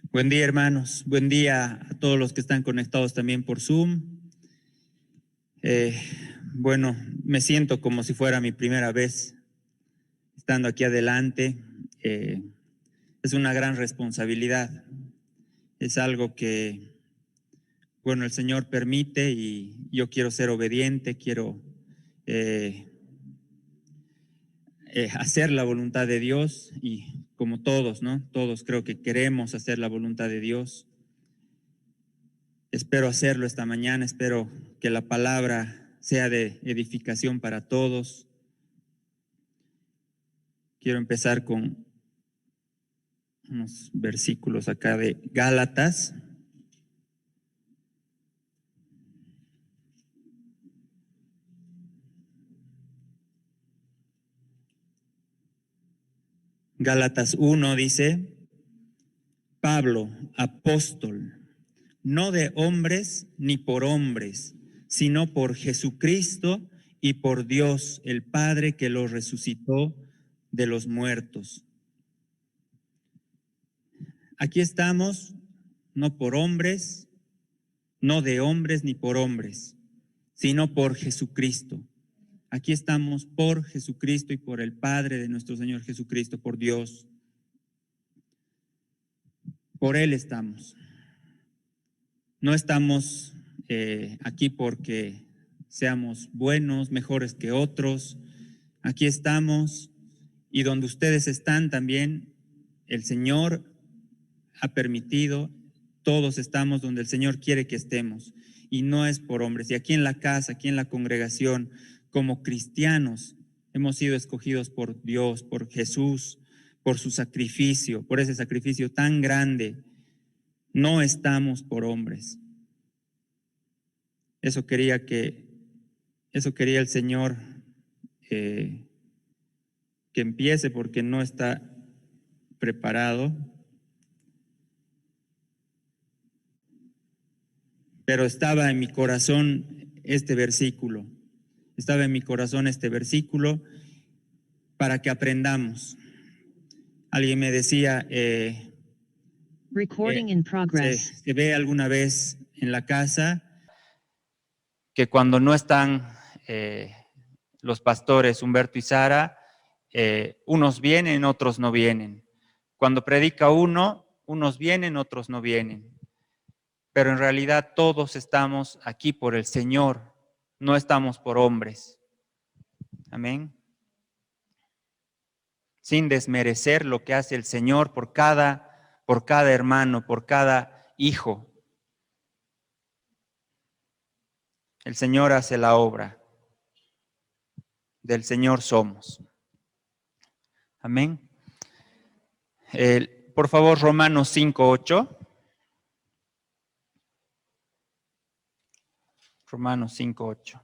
Buen día, hermanos. Buen día a todos los que están conectados también por Zoom. Bueno, me siento como si fuera mi primera vez estando aquí adelante. Es una gran responsabilidad. Es algo que, bueno, el Señor permite y yo quiero ser obediente, quiero hacer la voluntad de Dios y como todos, ¿no? Todos creo que queremos hacer la voluntad de Dios. Espero hacerlo esta mañana, espero que la palabra sea de edificación para todos. Quiero empezar con unos versículos acá de Gálatas. Gálatas 1 dice: Pablo, apóstol, no de hombres ni por hombres, sino por Jesucristo y por Dios, el Padre que lo resucitó de los muertos. Aquí estamos, no por hombres, no de hombres ni por hombres, sino por Jesucristo. Aquí estamos por Jesucristo y por el Padre de nuestro Señor Jesucristo, por Dios. Por Él estamos. No estamos aquí porque seamos buenos, mejores que otros. Aquí estamos y donde ustedes están también, el Señor ha permitido, todos estamos donde el Señor quiere que estemos. Y no es por hombres. Y aquí en la casa, aquí en la congregación, como cristianos, hemos sido escogidos por Dios, por Jesús, por su sacrificio, por ese sacrificio tan grande. No estamos por hombres. Eso quería el Señor que empiece, porque no está preparado. Pero estaba en mi corazón este versículo. Estaba en mi corazón este versículo para que aprendamos. Alguien me decía, Recording in progress. se ve alguna vez en la casa que cuando no están los pastores Humberto y Sara, unos vienen, otros no vienen. Cuando predica uno, unos vienen, otros no vienen. Pero en realidad todos estamos aquí por el Señor, no estamos por hombres. Amén. Sin desmerecer lo que hace el Señor por cada hermano, por cada hijo. El Señor hace la obra. Del Señor somos. Amén. Por favor, Romanos 5:8. Romanos 5:8.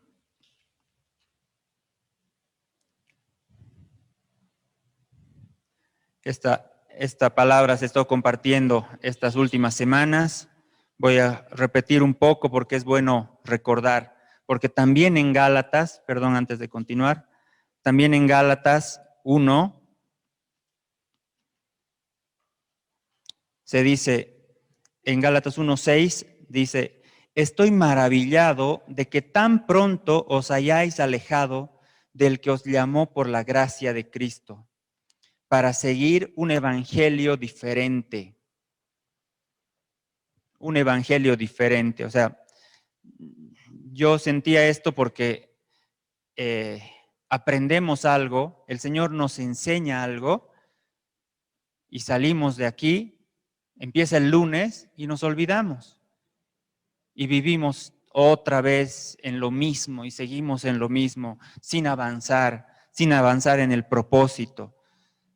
Esta palabra se está compartiendo estas últimas semanas. Voy a repetir un poco porque es bueno recordar, porque también en Gálatas, perdón, antes de continuar, también en Gálatas 1 se dice, en Gálatas 1:6 dice: estoy maravillado de que tan pronto os hayáis alejado del que os llamó por la gracia de Cristo, para seguir un evangelio diferente. Un evangelio diferente. O sea, yo sentía esto porque aprendemos algo, el Señor nos enseña algo y salimos de aquí, empieza el lunes y nos olvidamos. Y vivimos otra vez en lo mismo y seguimos en lo mismo, sin avanzar en el propósito,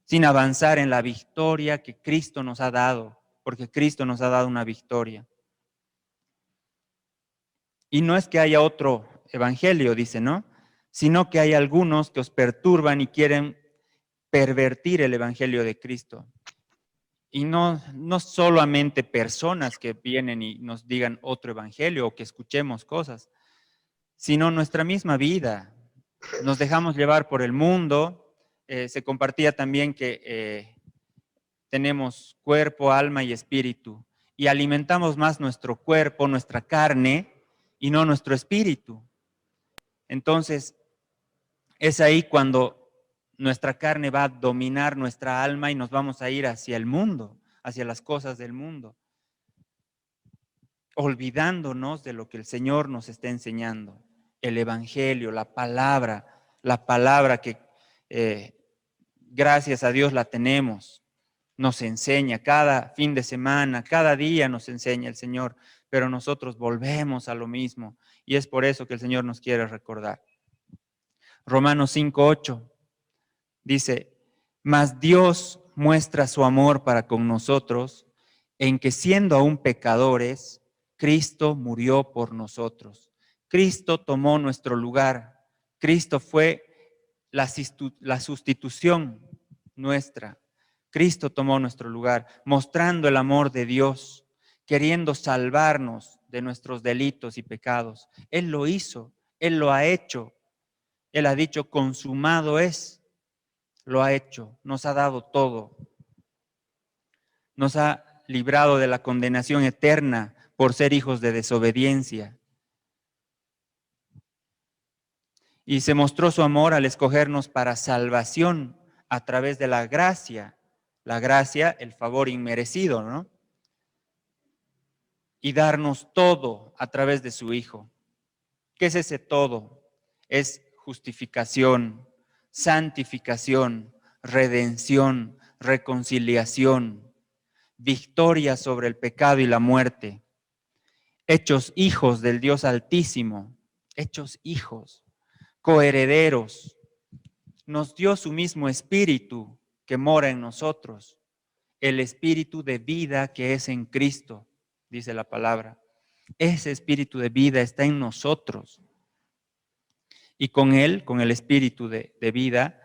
sin avanzar en la victoria que Cristo nos ha dado, porque Cristo nos ha dado una victoria. Y no es que haya otro evangelio, dice, ¿no? Sino que hay algunos que os perturban y quieren pervertir el evangelio de Cristo. Y no solamente personas que vienen y nos digan otro evangelio o que escuchemos cosas, sino nuestra misma vida. Nos dejamos llevar por el mundo. Se compartía también que tenemos cuerpo, alma y espíritu, y alimentamos más nuestro cuerpo, nuestra carne, y no nuestro espíritu. Entonces, es ahí cuando nuestra carne va a dominar nuestra alma y nos vamos a ir hacia el mundo, hacia las cosas del mundo, olvidándonos de lo que el Señor nos está enseñando, el Evangelio, la palabra que gracias a Dios la tenemos, nos enseña cada fin de semana, cada día nos enseña el Señor, pero nosotros volvemos a lo mismo y es por eso que el Señor nos quiere recordar. Romanos 5:8 dice, mas Dios muestra su amor para con nosotros en que siendo aún pecadores, Cristo murió por nosotros. Cristo tomó nuestro lugar. Cristo fue la sustitución nuestra. Cristo tomó nuestro lugar, mostrando el amor de Dios, queriendo salvarnos de nuestros delitos y pecados. Él lo hizo, Él lo ha hecho. Él ha dicho, consumado es. Lo ha hecho, nos ha dado todo. Nos ha librado de la condenación eterna por ser hijos de desobediencia. Y se mostró su amor al escogernos para salvación a través de la gracia. La gracia, el favor inmerecido, ¿no? Y darnos todo a través de su Hijo. ¿Qué es ese todo? Es justificación, santificación, redención, reconciliación, victoria sobre el pecado y la muerte, hechos hijos del Dios Altísimo, hechos hijos, coherederos. Nos dio su mismo espíritu que mora en nosotros, el espíritu de vida que es en Cristo, dice la palabra. Ese espíritu de vida está en nosotros. Y con él, con el espíritu de vida,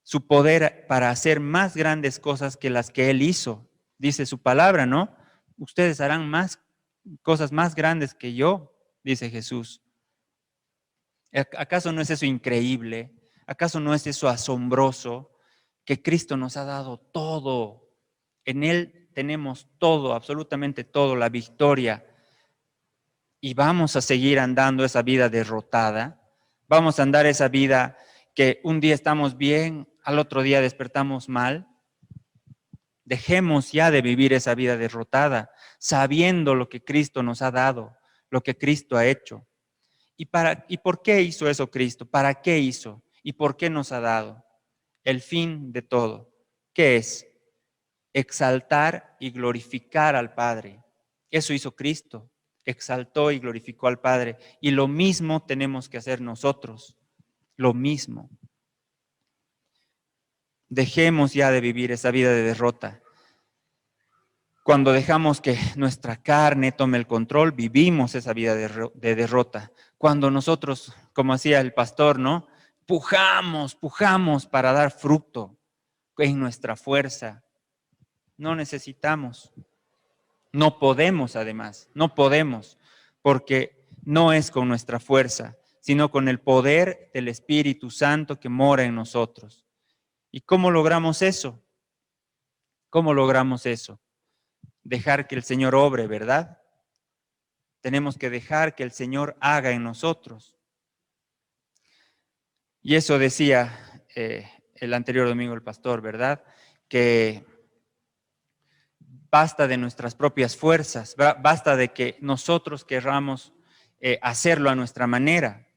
su poder para hacer más grandes cosas que las que él hizo. Dice su palabra, ¿no? Ustedes harán cosas más grandes que yo, dice Jesús. ¿Acaso no es eso increíble? ¿Acaso no es eso asombroso? Que Cristo nos ha dado todo. En Él tenemos todo, absolutamente todo, la victoria. Y vamos a seguir andando esa vida derrotada. Vamos a andar esa vida que un día estamos bien, al otro día despertamos mal. Dejemos ya de vivir esa vida derrotada, sabiendo lo que Cristo nos ha dado, lo que Cristo ha hecho. ¿Y por qué hizo eso Cristo? ¿Para qué hizo? ¿Y por qué nos ha dado? El fin de todo. ¿Qué es? Exaltar y glorificar al Padre. Eso hizo Cristo. Exaltó y glorificó al Padre. Y lo mismo tenemos que hacer nosotros. Lo mismo. Dejemos ya de vivir esa vida de derrota. Cuando dejamos que nuestra carne tome el control, vivimos esa vida de derrota. Cuando nosotros, como hacía el pastor, ¿no? Pujamos para dar fruto en nuestra fuerza. No necesitamos, no podemos además, no podemos, porque no es con nuestra fuerza, sino con el poder del Espíritu Santo que mora en nosotros. ¿Y cómo logramos eso? ¿Cómo logramos eso? Dejar que el Señor obre, ¿verdad? Tenemos que dejar que el Señor haga en nosotros. Y eso decía el anterior domingo el pastor, ¿verdad? Que basta de nuestras propias fuerzas, basta de que nosotros querramos hacerlo a nuestra manera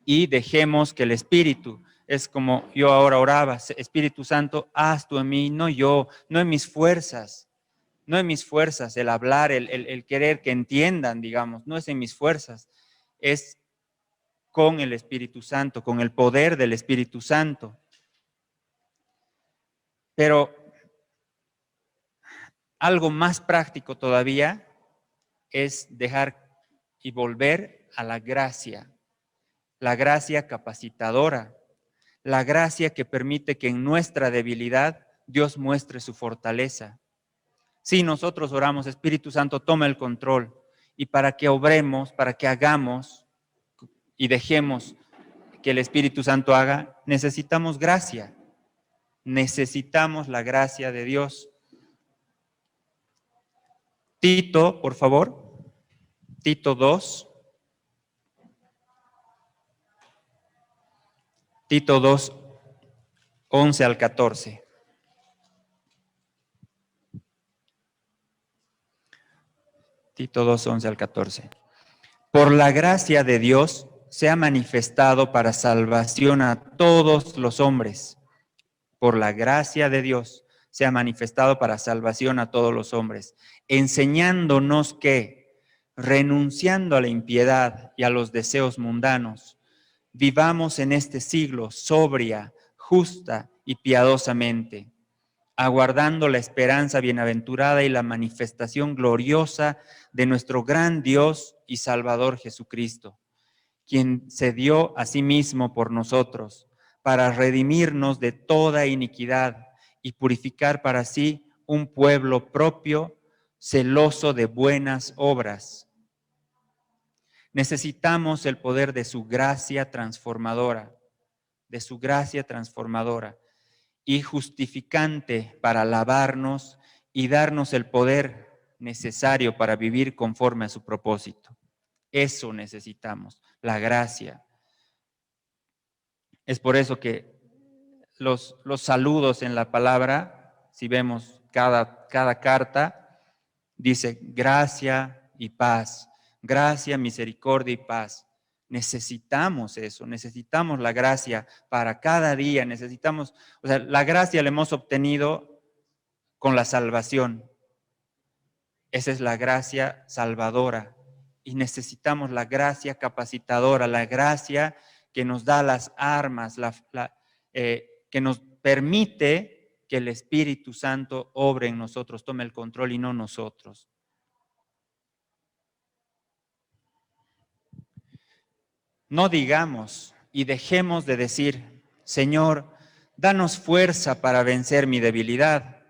y dejemos que el Espíritu, es como yo ahora oraba, Espíritu Santo, haz tú en mí, no yo, no en mis fuerzas. No en mis fuerzas, el hablar, el querer que entiendan, digamos, no es en mis fuerzas, es con el Espíritu Santo, con el poder del Espíritu Santo. Pero algo más práctico todavía es dejar y volver a la gracia capacitadora, la gracia que permite que en nuestra debilidad Dios muestre su fortaleza. Si nosotros oramos, Espíritu Santo, toma el control, y para que obremos, para que hagamos y dejemos que el Espíritu Santo haga, necesitamos gracia. Necesitamos la gracia de Dios. Tito, por favor. Tito 2. Tito 2, 11 al 14. Tito 2, 11 al 14. Por la gracia de Dios se ha manifestado para salvación a todos los hombres. Por la gracia de Dios se ha manifestado para salvación a todos los hombres, enseñándonos que, renunciando a la impiedad y a los deseos mundanos, vivamos en este siglo sobria, justa y piadosamente, aguardando la esperanza bienaventurada y la manifestación gloriosa de nuestro gran Dios y Salvador Jesucristo, quien se dio a sí mismo por nosotros, para redimirnos de toda iniquidad y purificar para sí un pueblo propio, celoso de buenas obras. Necesitamos el poder de su gracia transformadora, y justificante para lavarnos y darnos el poder necesario para vivir conforme a su propósito. Eso necesitamos, la gracia. Es por eso que los saludos en la palabra, si vemos cada carta, dice gracia y paz, gracia, misericordia y paz. Necesitamos eso, necesitamos la gracia para cada día, necesitamos, o sea, la gracia la hemos obtenido con la salvación. Esa es la gracia salvadora y necesitamos la gracia capacitadora, la gracia que nos da las armas, que nos permite que el Espíritu Santo obre en nosotros, tome el control y no nosotros. No digamos y dejemos de decir, Señor, danos fuerza para vencer mi debilidad.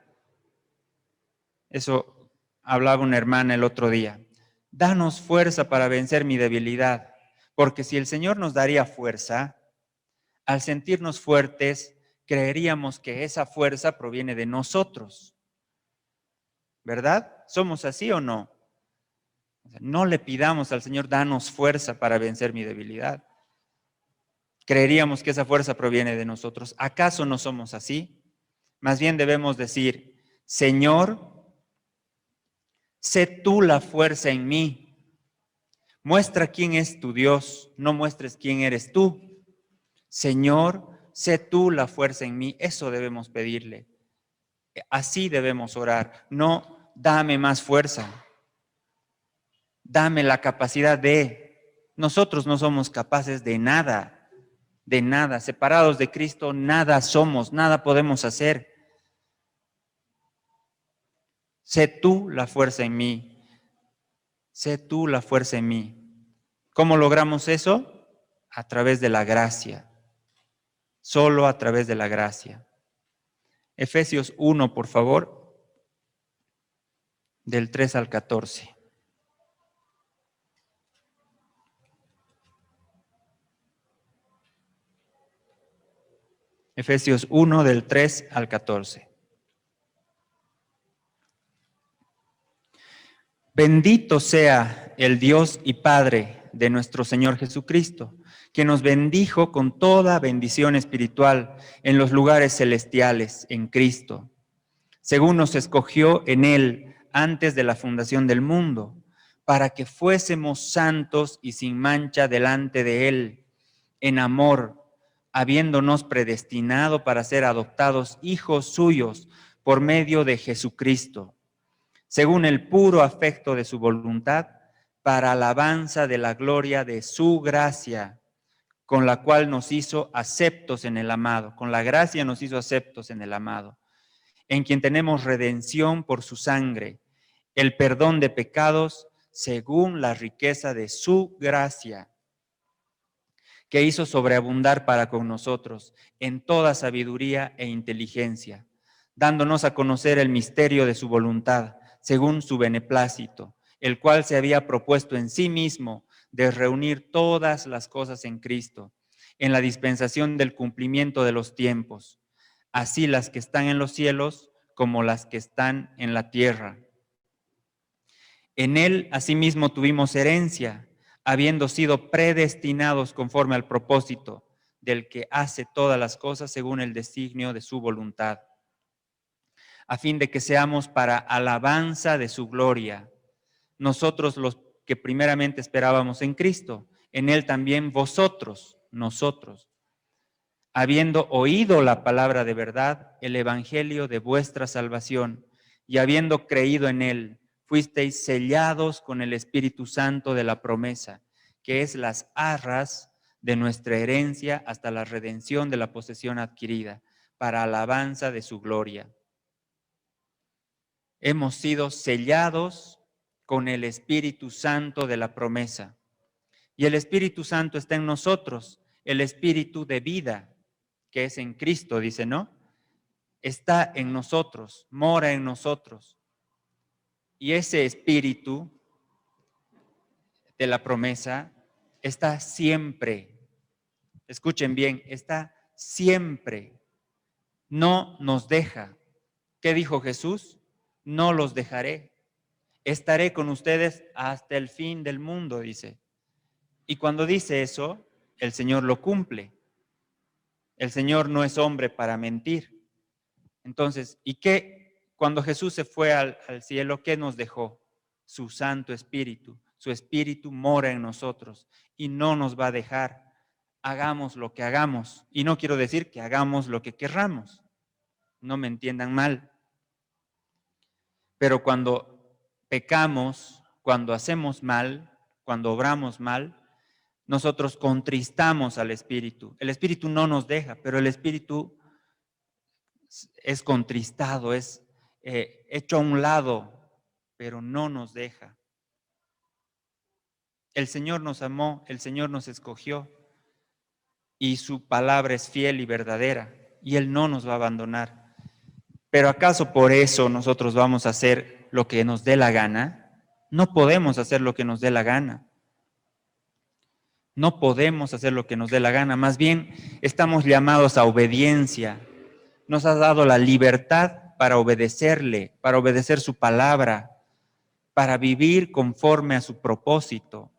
Eso hablaba una hermana el otro día. Danos fuerza para vencer mi debilidad, porque si el Señor nos daría fuerza, al sentirnos fuertes, creeríamos que esa fuerza proviene de nosotros. ¿Verdad? ¿Somos así o no? No le pidamos al Señor, danos fuerza para vencer mi debilidad. Creeríamos que esa fuerza proviene de nosotros. ¿Acaso no somos así? Más bien debemos decir, Señor, sé tú la fuerza en mí. Muestra quién es tu Dios, no muestres quién eres tú. Señor, sé tú la fuerza en mí. Eso debemos pedirle. Así debemos orar. No, dame más fuerza. Dame la capacidad de. Nosotros no somos capaces de nada. De nada. Separados de Cristo, nada somos, nada podemos hacer. Sé tú la fuerza en mí. Sé tú la fuerza en mí. ¿Cómo logramos eso? A través de la gracia. Solo a través de la gracia. Efesios 1, por favor, del 3 al 14. Efesios 1, del 3 al 14. Bendito sea el Dios y Padre de nuestro Señor Jesucristo, que nos bendijo con toda bendición espiritual en los lugares celestiales en Cristo, según nos escogió en Él antes de la fundación del mundo, para que fuésemos santos y sin mancha delante de Él, en amor, habiéndonos predestinado para ser adoptados hijos suyos por medio de Jesucristo, según el puro afecto de su voluntad, para alabanza de la gloria de su gracia, con la cual nos hizo aceptos en el amado. Con la gracia nos hizo aceptos en el amado, en quien tenemos redención por su sangre, el perdón de pecados según la riqueza de su gracia, que hizo sobreabundar para con nosotros en toda sabiduría e inteligencia, dándonos a conocer el misterio de su voluntad, según su beneplácito, el cual se había propuesto en sí mismo de reunir todas las cosas en Cristo, en la dispensación del cumplimiento de los tiempos, así las que están en los cielos como las que están en la tierra. En él asimismo tuvimos herencia, habiendo sido predestinados conforme al propósito del que hace todas las cosas según el designio de su voluntad, a fin de que seamos para alabanza de su gloria. Nosotros los que primeramente esperábamos en Cristo, en él también vosotros, nosotros, habiendo oído la palabra de verdad, el evangelio de vuestra salvación, y habiendo creído en él, fuisteis sellados con el Espíritu Santo de la promesa, que es las arras de nuestra herencia hasta la redención de la posesión adquirida, para alabanza de su gloria. Hemos sido sellados con el Espíritu Santo de la promesa. Y el Espíritu Santo está en nosotros, el Espíritu de vida, que es en Cristo, dice, ¿no? Está en nosotros, mora en nosotros. Y ese Espíritu de la promesa está siempre, escuchen bien, está siempre, no nos deja. ¿Qué dijo Jesús? No los dejaré, estaré con ustedes hasta el fin del mundo, dice. Y cuando dice eso, el Señor lo cumple. El Señor no es hombre para mentir. Entonces, ¿y qué? Cuando Jesús se fue al cielo, ¿qué nos dejó? Su Santo Espíritu. Su Espíritu mora en nosotros y no nos va a dejar. Hagamos lo que hagamos. Y no quiero decir que hagamos lo que querramos. No me entiendan mal. Pero cuando pecamos, cuando hacemos mal, cuando obramos mal, nosotros contristamos al Espíritu. El Espíritu no nos deja, pero el Espíritu es contristado, es hecho a un lado, pero no nos deja. El Señor nos amó, el Señor nos escogió y su palabra es fiel y verdadera y Él no nos va a abandonar. Pero ¿acaso por eso nosotros vamos a hacer lo que nos dé la gana? No podemos hacer lo que nos dé la gana. No podemos hacer lo que nos dé la gana, más bien estamos llamados a obediencia. Nos ha dado la libertad para obedecerle, para obedecer su palabra, para vivir conforme a su propósito.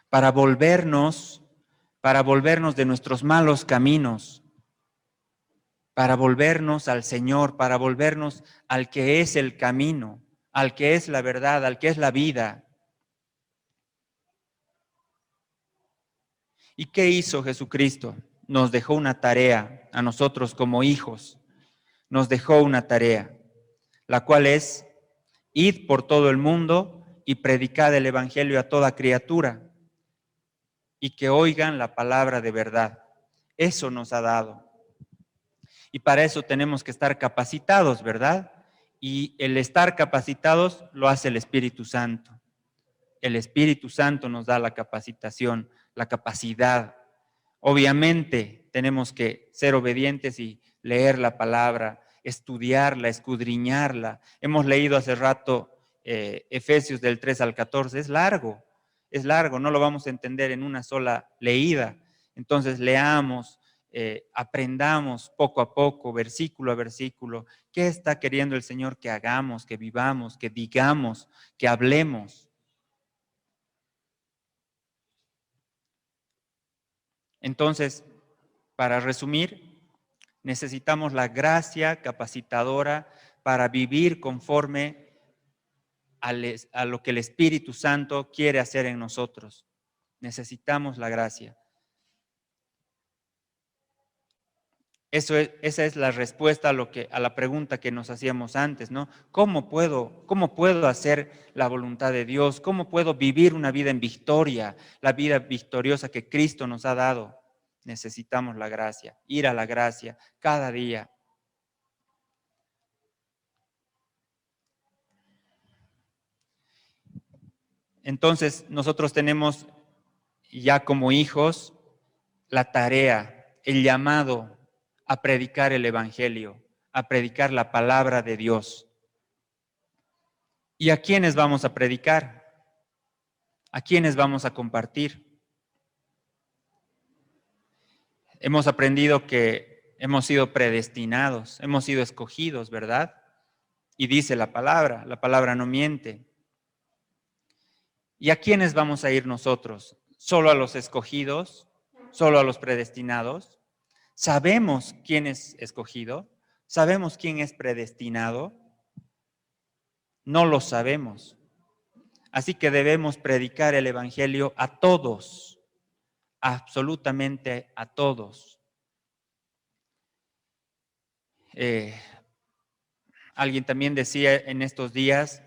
Para volvernos de nuestros malos caminos, para volvernos al Señor, para volvernos al que es el camino, al que es la verdad, al que es la vida. ¿Y qué hizo Jesucristo? Nos dejó una tarea a nosotros como hijos. Nos dejó una tarea, la cual es: id por todo el mundo y predicad el evangelio a toda criatura y que oigan la palabra de verdad. Eso nos ha dado. Y para eso tenemos que estar capacitados, ¿verdad? Y el estar capacitados lo hace el Espíritu Santo. El Espíritu Santo nos da la capacitación, la capacidad. Obviamente tenemos que ser obedientes y leer la palabra, estudiarla, escudriñarla. Hemos leído hace rato Efesios del 3 al 14, es largo, no lo vamos a entender en una sola leída. Entonces leamos, aprendamos poco a poco, versículo a versículo, qué está queriendo el Señor que hagamos, que vivamos, que digamos, que hablemos. Entonces, para resumir, necesitamos la gracia capacitadora para vivir conforme a lo que el Espíritu Santo quiere hacer en nosotros. Necesitamos la gracia. Esa es la respuesta a la pregunta que nos hacíamos antes, ¿no? ¿Cómo puedo hacer la voluntad de Dios? ¿Cómo puedo vivir una vida en victoria, la vida victoriosa que Cristo nos ha dado? Necesitamos la gracia, ir a la gracia cada día. Entonces, nosotros tenemos ya como hijos la tarea, el llamado a predicar el evangelio, a predicar la palabra de Dios. ¿Y a quiénes vamos a predicar? ¿A quiénes vamos a compartir? Hemos aprendido que hemos sido predestinados, hemos sido escogidos, ¿verdad? Y dice la palabra no miente. ¿Y a quiénes vamos a ir nosotros? ¿Solo a los escogidos? ¿Solo a los predestinados? ¿Sabemos quién es escogido? ¿Sabemos quién es predestinado? No lo sabemos. Así que debemos predicar el evangelio a todos, absolutamente a todos. Alguien también decía en estos días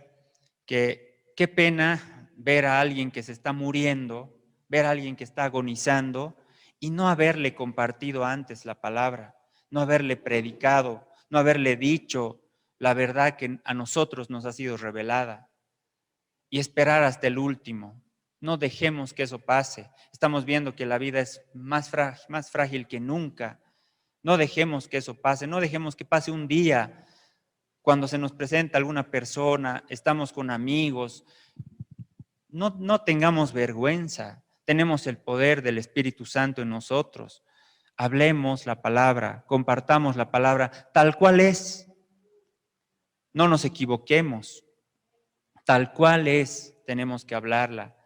que qué pena ver a alguien que se está muriendo, ver a alguien que está agonizando y no haberle compartido antes la palabra, no haberle predicado, no haberle dicho la verdad que a nosotros nos ha sido revelada y esperar hasta el último. No dejemos que eso pase. Estamos viendo que la vida es más frágil que nunca. No dejemos que eso pase, no dejemos que pase un día cuando se nos presenta alguna persona, estamos con amigos. No tengamos vergüenza, tenemos el poder del Espíritu Santo en nosotros. Hablemos la palabra, compartamos la palabra tal cual es. No nos equivoquemos, tal cual es, tenemos que hablarla.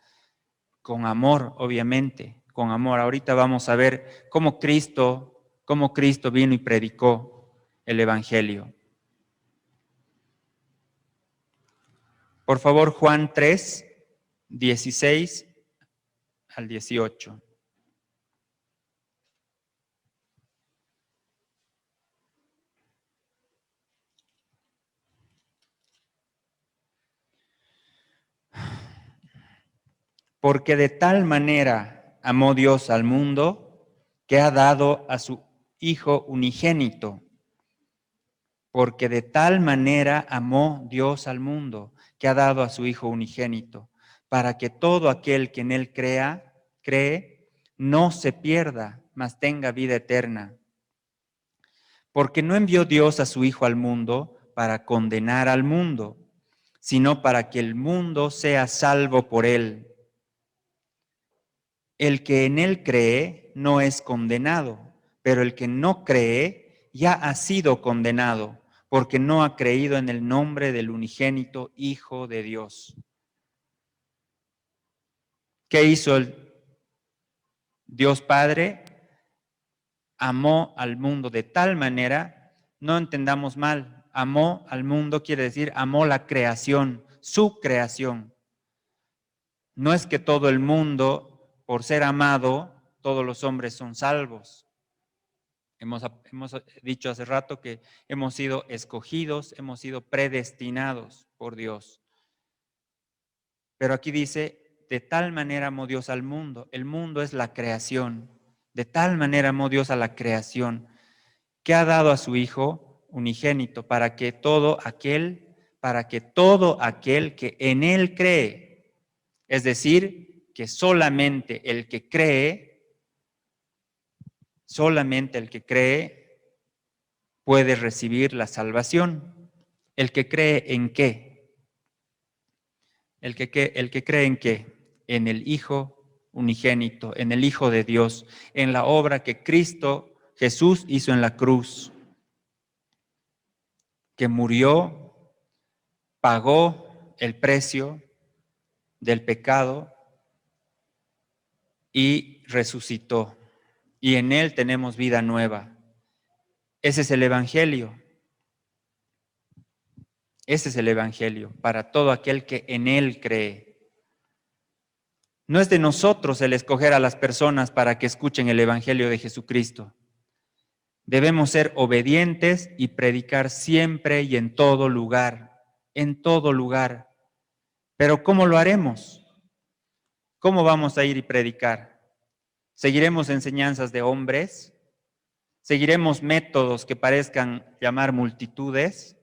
Con amor, obviamente, con amor. Ahorita vamos a ver cómo Cristo vino y predicó el Evangelio. Por favor, Juan 3, 16 al 18. Porque de tal manera amó Dios al mundo que ha dado a su Hijo unigénito. Porque de tal manera amó Dios al mundo que ha dado a su Hijo unigénito, para que todo aquel que en él cree, no se pierda, mas tenga vida eterna. Porque no envió Dios a su Hijo al mundo para condenar al mundo, sino para que el mundo sea salvo por él. El que en él cree no es condenado, pero el que no cree ya ha sido condenado, porque no ha creído en el nombre del unigénito Hijo de Dios. ¿Qué hizo el Dios Padre? Amó al mundo de tal manera, no entendamos mal, amó al mundo quiere decir amó la creación, su creación. No es que todo el mundo, por ser amado, todos los hombres son salvos. Hemos dicho hace rato que hemos sido escogidos, hemos sido predestinados por Dios. Pero aquí dice, de tal manera amó Dios al mundo. El mundo es la creación. De tal manera amó Dios a la creación, que ha dado a su Hijo unigénito para que todo aquel que en Él cree, es decir, que solamente el que cree, puede recibir la salvación. ¿El que cree en qué? ¿El que cree en qué? En el Hijo unigénito, en el Hijo de Dios, en la obra que Cristo Jesús hizo en la cruz, que murió, pagó el precio del pecado y resucitó. Y en Él tenemos vida nueva. Ese es el Evangelio. Ese es el Evangelio para todo aquel que en Él cree. No es de nosotros el escoger a las personas para que escuchen el Evangelio de Jesucristo. Debemos ser obedientes y predicar siempre y en todo lugar, en todo lugar. Pero ¿cómo lo haremos? ¿Cómo vamos a ir y predicar? ¿Seguiremos enseñanzas de hombres? ¿Seguiremos métodos que parezcan llamar multitudes?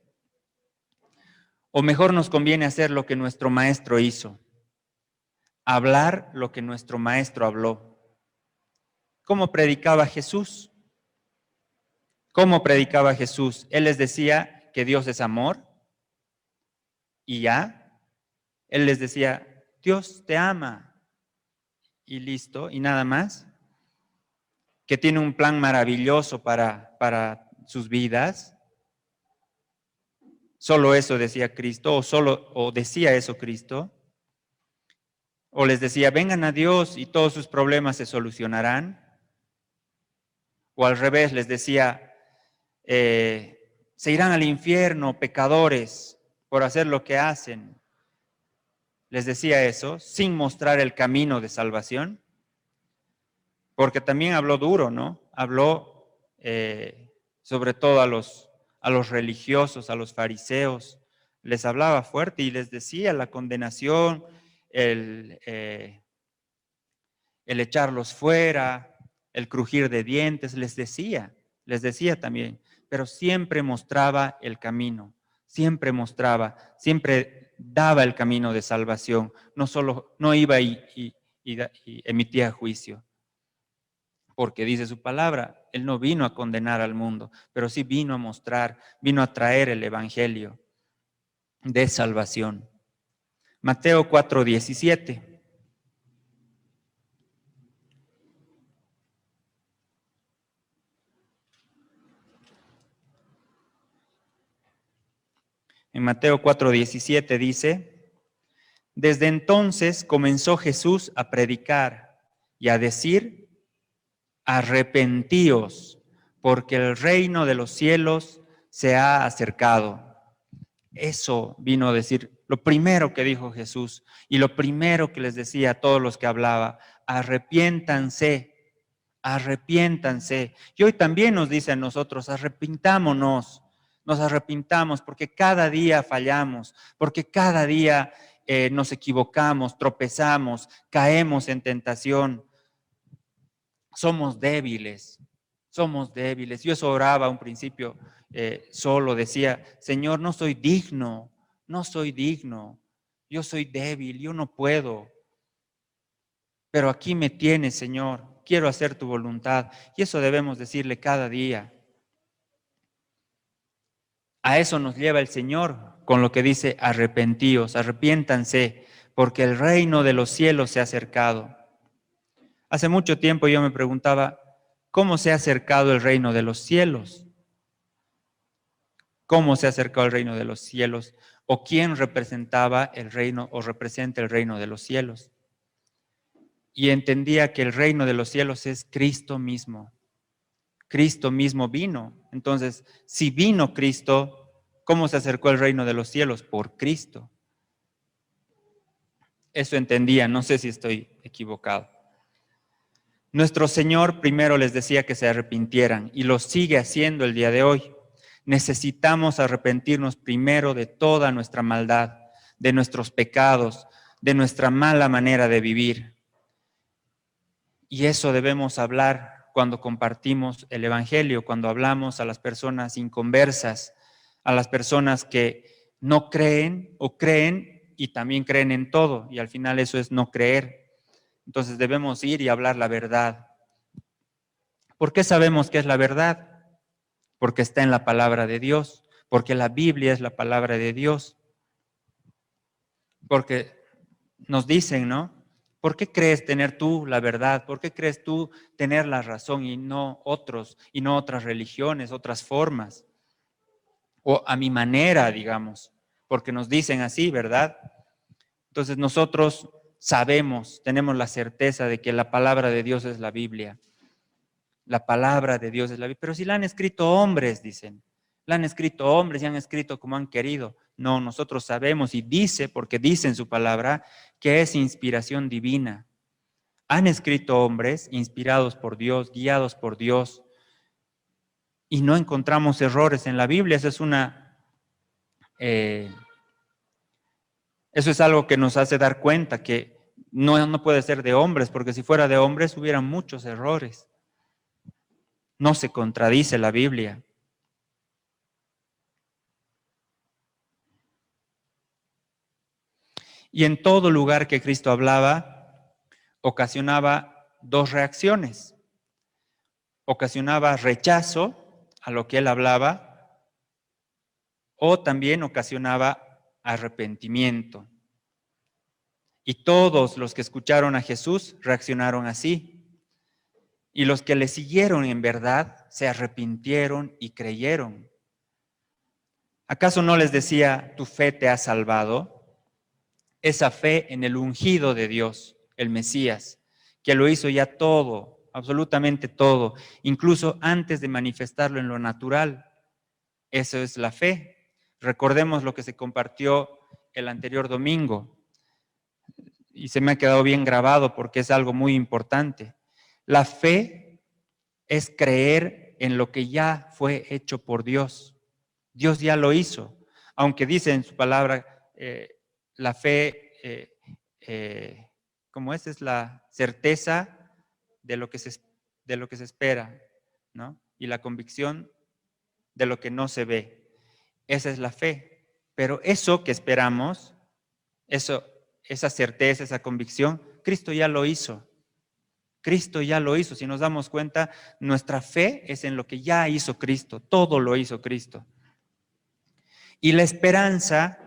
¿O mejor nos conviene hacer lo que nuestro maestro hizo? Hablar lo que nuestro maestro habló. ¿Cómo predicaba Jesús? ¿Cómo predicaba Jesús? Él les decía que Dios es amor y ya. Él les decía, Dios te ama y listo, y nada más. que tiene un plan maravilloso para sus vidas. Solo eso decía Cristo, o decía eso Cristo, o les decía, vengan a Dios y todos sus problemas se solucionarán, o al revés les decía, se irán al infierno pecadores por hacer lo que hacen. Les decía eso sin mostrar el camino de salvación, porque también habló duro, ¿no? Habló sobre todo a los religiosos, a los fariseos, les hablaba fuerte y les decía la condenación, el echarlos fuera, el crujir de dientes, les decía también, pero siempre mostraba el camino, siempre daba el camino de salvación, no iba y emitía juicio, porque dice su palabra, Él no vino a condenar al mundo, pero sí vino a traer el evangelio de salvación. Mateo 4:17. En Mateo 4:17 dice, desde entonces comenzó Jesús a predicar y a decir, arrepentíos, porque el reino de los cielos se ha acercado. Eso vino a decir, lo primero que dijo Jesús y lo primero que les decía a todos los que hablaba, arrepiéntanse, arrepiéntanse. Y hoy también nos dice a nosotros, arrepintámonos, nos arrepintamos porque cada día fallamos, porque cada día nos equivocamos, tropezamos, caemos en tentación. Somos débiles, somos débiles. Yo eso oraba a un principio solo, decía, Señor, no soy digno, yo soy débil, yo no puedo. Pero aquí me tienes, Señor, quiero hacer tu voluntad. Y eso debemos decirle cada día. A eso nos lleva el Señor con lo que dice, arrepentíos, arrepiéntanse, porque el reino de los cielos se ha acercado. Hace mucho tiempo yo me preguntaba, ¿cómo se ha acercado el reino de los cielos? ¿Cómo se ha acercado el reino de los cielos? ¿O quién representaba el reino o representa el reino de los cielos? Y entendía que el reino de los cielos es Cristo mismo. Cristo mismo vino. Entonces, si vino Cristo, ¿cómo se acercó el reino de los cielos? Por Cristo. Eso entendía, no sé si estoy equivocado. Nuestro Señor primero les decía que se arrepintieran y lo sigue haciendo el día de hoy. Necesitamos arrepentirnos primero de toda nuestra maldad, de nuestros pecados, de nuestra mala manera de vivir. Y eso debemos hablar cuando compartimos el Evangelio, cuando hablamos a las personas inconversas, a las personas que no creen o creen y también creen en todo, y al final eso es no creer. Entonces debemos ir y hablar la verdad. ¿Por qué sabemos que es la verdad? Porque está en la palabra de Dios, porque la Biblia es la palabra de Dios. Porque nos dicen, ¿no? ¿Por qué crees tener tú la verdad? ¿Por qué crees tú tener la razón y no otros, y no otras religiones, otras formas? O a mi manera, digamos, porque nos dicen así, ¿verdad? Entonces nosotros sabemos, tenemos la certeza de que la palabra de Dios es la Biblia. La palabra de Dios es la Biblia. Pero si la han escrito hombres, dicen. La han escrito hombres y han escrito como han querido. No, nosotros sabemos y dice, porque dice en su palabra, que es inspiración divina. Han escrito hombres inspirados por Dios, guiados por Dios. Y no encontramos errores en la Biblia. Eso es algo que nos hace dar cuenta que no puede ser de hombres, porque si fuera de hombres hubiera muchos errores. No se contradice la Biblia. Y en todo lugar que Cristo hablaba, ocasionaba dos reacciones. Ocasionaba rechazo a lo que él hablaba o también ocasionaba arrepentimiento. Y todos los que escucharon a Jesús reaccionaron así. Y los que le siguieron en verdad se arrepintieron y creyeron. ¿Acaso no les decía, tu fe te ha salvado? Esa fe en el ungido de Dios, el Mesías, que lo hizo ya todo, absolutamente todo, incluso antes de manifestarlo en lo natural. Eso es la fe. Recordemos lo que se compartió el anterior domingo y se me ha quedado bien grabado porque es algo muy importante. La fe es creer en lo que ya fue hecho por Dios. Dios ya lo hizo. Aunque dice en su palabra, la fe, como es la certeza de lo que se espera, ¿no? Y la convicción de lo que no se ve. Esa es la fe. Pero eso que esperamos, esa certeza, esa convicción, Cristo ya lo hizo. Cristo ya lo hizo. Si nos damos cuenta, nuestra fe es en lo que ya hizo Cristo. Todo lo hizo Cristo. Y la esperanza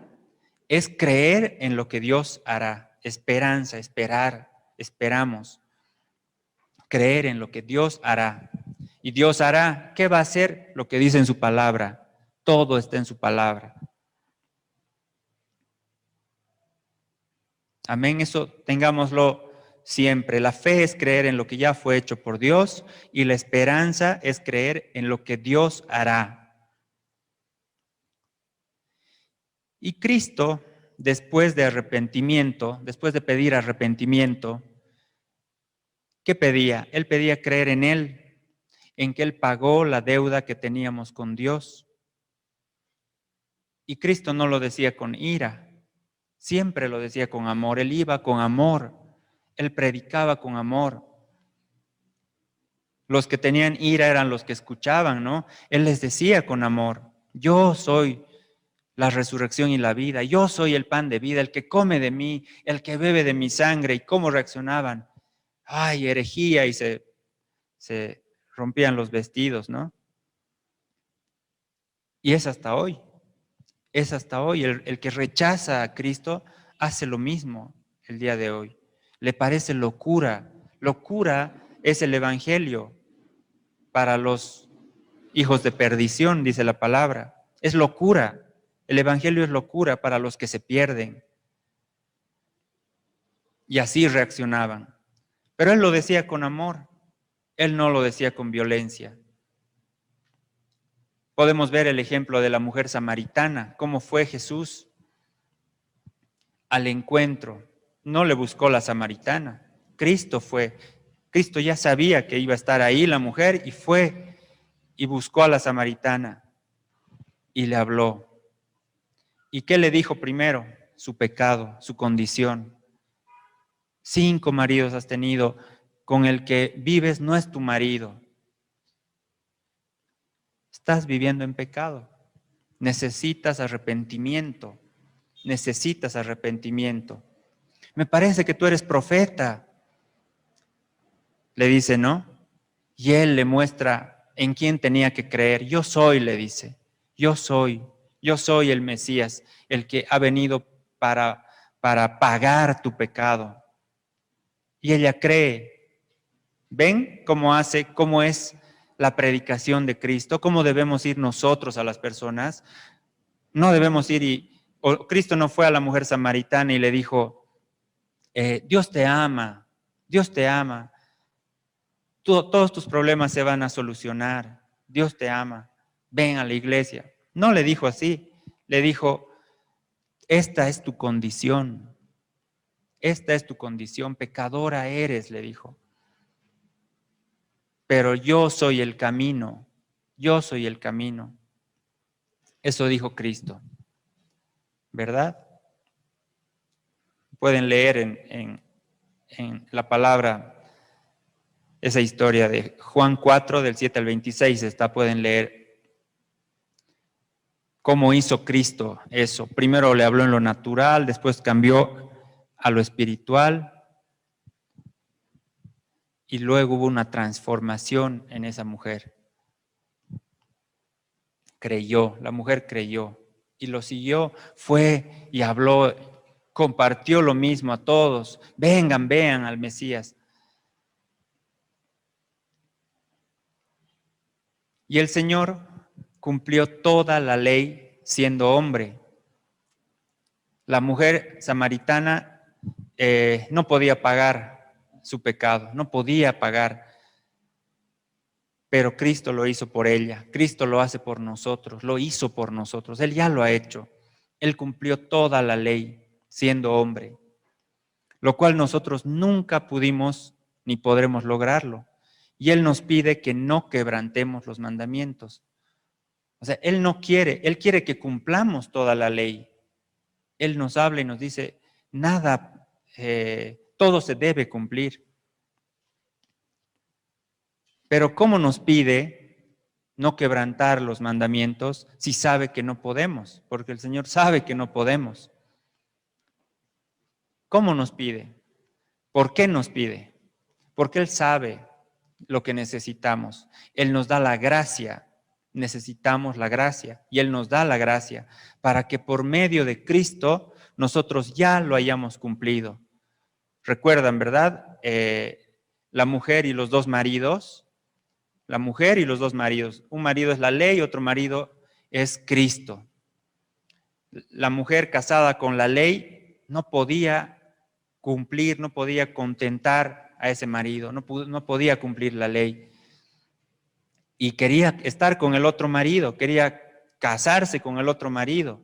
es creer en lo que Dios hará. Esperanza, esperar, esperamos. Creer en lo que Dios hará. Y Dios hará, ¿qué va a hacer? Lo que dice en su palabra. Todo está en su palabra. Amén, eso tengámoslo siempre. La fe es creer en lo que ya fue hecho por Dios y la esperanza es creer en lo que Dios hará. Y Cristo, después de arrepentimiento, después de pedir arrepentimiento, ¿qué pedía? Él pedía creer en que Él pagó la deuda que teníamos con Dios. Y Cristo no lo decía con ira, siempre lo decía con amor. Él iba con amor, Él predicaba con amor. Los que tenían ira eran los que escuchaban, ¿no? Él les decía con amor, yo soy la resurrección y la vida, yo soy el pan de vida, el que come de mí, el que bebe de mi sangre. ¿Y cómo reaccionaban? Ay, herejía, y se rompían los vestidos, ¿no? Y es hasta hoy, es hasta hoy. El que rechaza a Cristo hace lo mismo el día de hoy. Le parece locura. Locura es el evangelio para los hijos de perdición, dice la palabra. Es locura. El evangelio es locura para los que se pierden. Y así reaccionaban. Pero él lo decía con amor. Él no lo decía con violencia. Podemos ver el ejemplo de la mujer samaritana, cómo fue Jesús al encuentro. No le buscó la samaritana. Cristo fue. Cristo ya sabía que iba a estar ahí la mujer y fue y buscó a la samaritana y le habló. ¿Y qué le dijo primero? Su pecado, su condición. 5 maridos has tenido, con el que vives no es tu marido. Estás viviendo en pecado. Necesitas arrepentimiento. Necesitas arrepentimiento. Me parece que tú eres profeta. Le dice, ¿no? Y él le muestra en quién tenía que creer. Yo soy, le dice. Yo soy el Mesías, el que ha venido para pagar tu pecado. Y ella cree. ¿Ven cómo es la predicación de Cristo? ¿Cómo debemos ir nosotros a las personas? No debemos ir Cristo no fue a la mujer samaritana y le dijo, Dios te ama, Dios te ama. Todos tus problemas se van a solucionar. Dios te ama. Ven a la iglesia. No le dijo así. Le dijo, esta es tu condición. Esta es tu condición. Pecadora eres, le dijo. Pero yo soy el camino. Yo soy el camino. Eso dijo Cristo. ¿Verdad? Pueden leer en la palabra esa historia de Juan 4, del 7 al 26, pueden leer cómo hizo Cristo eso. Primero le habló en lo natural, después cambió a lo espiritual y luego hubo una transformación en esa mujer. Creyó, la mujer creyó y lo siguió, fue y habló, compartió lo mismo a todos. Vengan, vean al Mesías. Y el Señor cumplió toda la ley siendo hombre. La mujer samaritana no podía pagar su pecado, no podía pagar, pero Cristo lo hizo por ella. Cristo lo hace por nosotros, lo hizo por nosotros. Él ya lo ha hecho. Él cumplió toda la ley siendo hombre, lo cual nosotros nunca pudimos ni podremos lograrlo. Y Él nos pide que no quebrantemos los mandamientos. O sea, Él no quiere, Él quiere que cumplamos toda la ley. Él nos habla y nos dice, nada, todo se debe cumplir. Pero ¿cómo nos pide no quebrantar los mandamientos si sabe que no podemos? Porque el Señor sabe que no podemos. ¿Cómo nos pide? ¿Por qué nos pide? Porque Él sabe lo que necesitamos. Él nos da la gracia. Necesitamos la gracia y Él nos da la gracia para que por medio de Cristo nosotros ya lo hayamos cumplido. Recuerdan, ¿verdad? La mujer y los dos maridos. La mujer y los dos maridos. Un marido es la ley, otro marido es Cristo. La mujer casada con la ley no podía cumplir, no podía contentar a ese marido, no podía cumplir la ley. Y quería estar con el otro marido, quería casarse con el otro marido,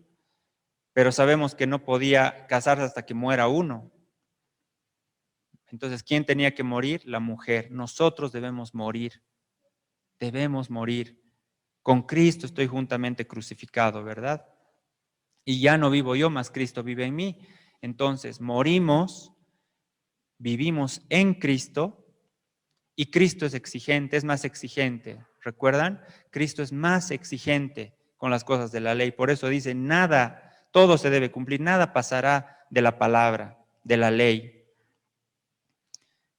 pero sabemos que no podía casarse hasta que muera uno. Entonces, ¿quién tenía que morir? La mujer. Nosotros debemos morir. Debemos morir. Con Cristo estoy juntamente crucificado, ¿verdad? Y ya no vivo yo, mas Cristo vive en mí. Entonces, morimos, vivimos en Cristo, y Cristo es exigente, es más exigente. ¿Recuerdan? Cristo es más exigente con las cosas de la ley. Por eso dice, nada, todo se debe cumplir, nada pasará de la palabra, de la ley.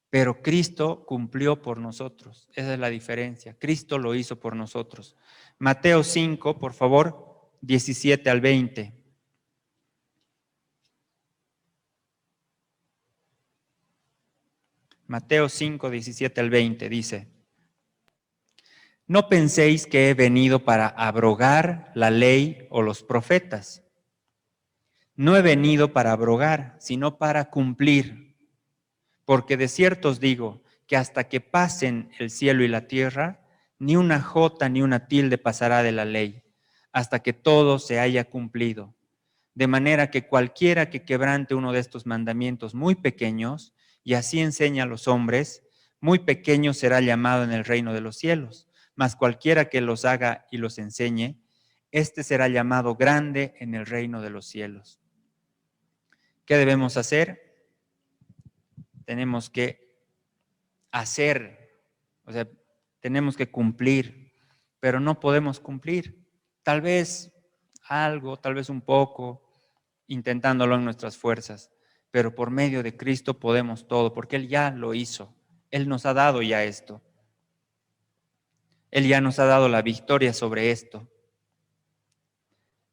Pero Cristo cumplió por nosotros. Esa es la diferencia. Cristo lo hizo por nosotros. Mateo 5, por favor, 17 al 20. Mateo 5, 17 al 20 dice: No penséis que he venido para abrogar la ley o los profetas. No he venido para abrogar, sino para cumplir. Porque de cierto os digo que hasta que pasen el cielo y la tierra, ni una jota ni una tilde pasará de la ley, hasta que todo se haya cumplido. De manera que cualquiera que quebrante uno de estos mandamientos muy pequeños, y así enseña a los hombres, muy pequeño será llamado en el reino de los cielos. Mas cualquiera que los haga y los enseñe, éste será llamado grande en el reino de los cielos. ¿Qué debemos hacer? Tenemos que hacer, o sea, tenemos que cumplir, pero no podemos cumplir. Tal vez algo, tal vez un poco, intentándolo en nuestras fuerzas, pero por medio de Cristo podemos todo, porque Él ya lo hizo. Él nos ha dado ya esto. Él ya nos ha dado la victoria sobre esto.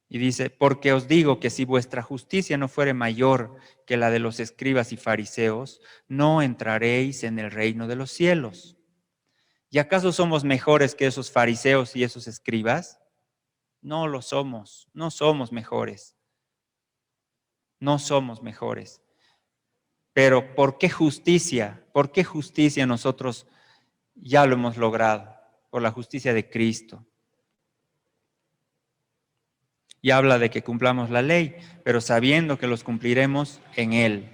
Y dice, porque os digo que si vuestra justicia no fuere mayor que la de los escribas y fariseos, no entraréis en el reino de los cielos. ¿Y acaso somos mejores que esos fariseos y esos escribas? No lo somos, no somos mejores. No somos mejores. Pero ¿por qué justicia? ¿Por qué justicia nosotros ya lo hemos logrado? Por la justicia de Cristo. Y habla de que cumplamos la ley, pero sabiendo que los cumpliremos en Él,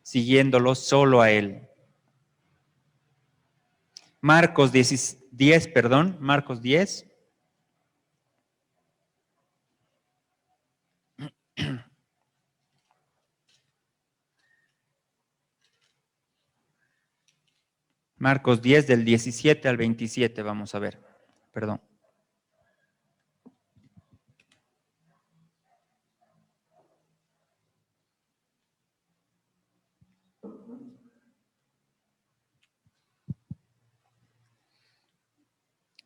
siguiéndolo solo a Él. Marcos 10, Marcos 10. Marcos 10 del 17 al 27, vamos a ver. Perdón.